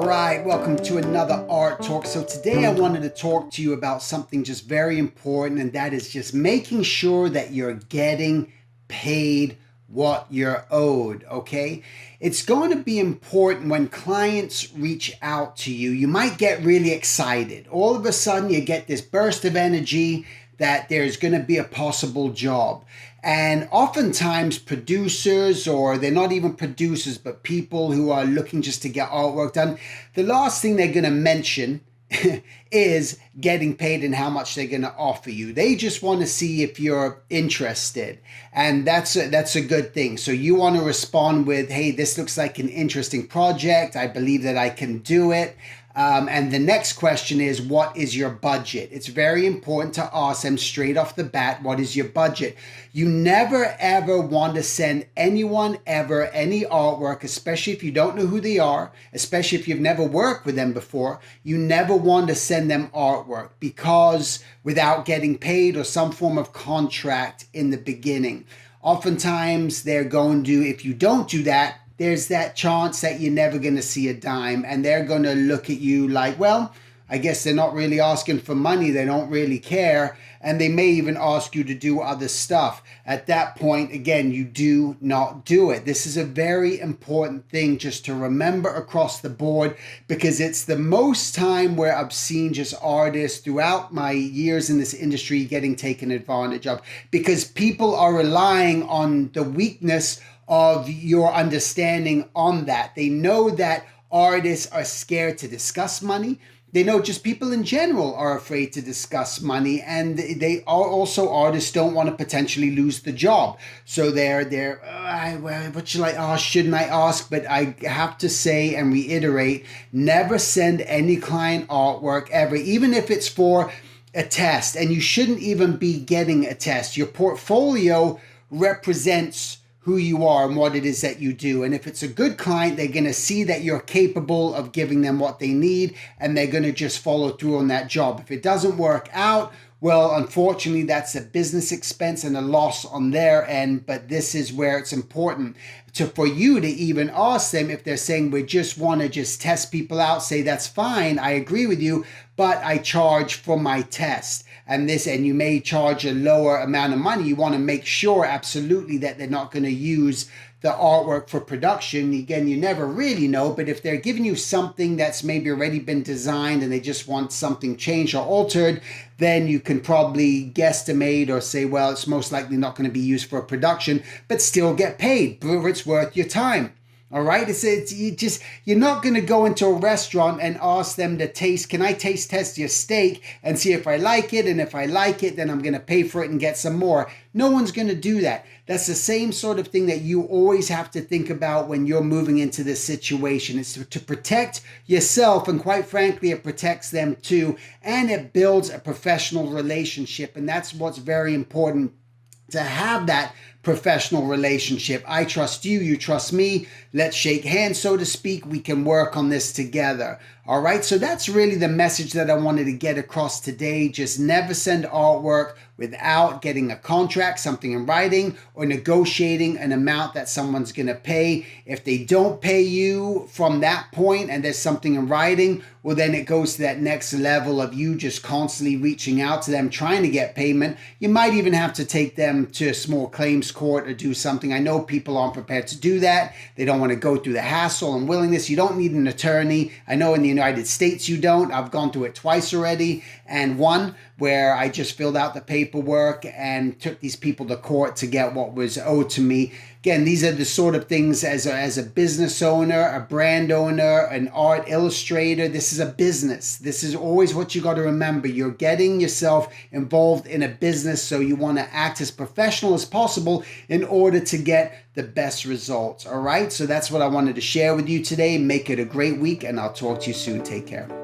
All right, welcome to another Art Talk. So today I wanted to talk to you about something just very important, and that is just making sure that you're getting paid what you're owed, okay? It's going to be important when clients reach out to you. You might get really excited. All of a sudden you get this burst of energy that there's going to be a possible job. And oftentimes producers, or they're not even producers, but people who are looking just to get artwork done, the last thing they're going to mention is getting paid and how much they're going to offer you. They just want to see if you're interested. And that's a good thing. So you want to respond with, hey, this looks like an interesting project. I believe that I can do it. And the next question is, what is your budget? It's very important to ask them straight off the bat, what is your budget? You never ever want to send anyone ever any artwork, especially if you don't know who they are, especially if you've never worked with them before. You never want to send them artwork because without getting paid or some form of contract in the beginning. Oftentimes they're going to, if you don't do that, there's that chance that you're never going to see a dime, and they're going to look at you like, well, I guess they're not really asking for money. They don't really care. And they may even ask you to do other stuff. At that point, again, you do not do it. This is a very important thing just to remember across the board, because it's the most time where I've seen just artists throughout my years in this industry getting taken advantage of, because people are relying on the weakness of your understanding on that. They know that artists are scared to discuss money. They know just people in general are afraid to discuss money, and they are also, artists don't want to potentially lose the job. So what should I ask? Shouldn't I ask? But I have to say and reiterate, never send any client artwork ever, even if it's for a test. And you shouldn't even be getting a test. Your portfolio represents who you are and what it is that you do. And if it's a good client, they're going to see that you're capable of giving them what they need, and they're going to just follow through on that job. If it doesn't work out, well, unfortunately, that's a business expense and a loss on their end. But this is where it's important for you to even ask them if they're saying, we just want to just test people out, say, that's fine, I agree with you, but I charge for my test. And you may charge a lower amount of money. You want to make sure absolutely that they're not going to use the artwork for production. Again, you never really know, but if they're giving you something that's maybe already been designed and they just want something changed or altered, then you can probably guesstimate or say, well, it's most likely not going to be used for production, but still get paid. Prove it's worth your time. All right, you're not going to go into a restaurant and ask them to taste, can I taste test your steak and see if I like it? And if I like it, then I'm going to pay for it and get some more. No one's going to do that. That's the same sort of thing that you always have to think about when you're moving into this situation. It's to protect yourself, and quite frankly, it protects them too. And it builds a professional relationship. And that's what's very important, to have that professional relationship. I trust you, you trust me. Let's shake hands, so to speak. We can work on this together. All right, so that's really the message that I wanted to get across today. Just never send artwork without getting a contract, something in writing, or negotiating an amount that someone's going to pay. If they don't pay you from that point and there's something in writing, well, then it goes to that next level of you just constantly reaching out to them, trying to get payment. You might even have to take them to a small claims court or do something. I know people aren't prepared to do that. They don't want to go through the hassle and willingness. You don't need an attorney. I know in the United States you don't. I've gone through it twice already, and one where I just filled out the paperwork and took these people to court to get what was owed to me. Again, these are the sort of things as a business owner, a brand owner, an art illustrator. This is a business. This is always what you got to remember. You're getting yourself involved in a business, so you want to act as professional as possible in order to get the best results. All right, so that's what I wanted to share with you today. Make it a great week, and I'll talk to you soon. Take care.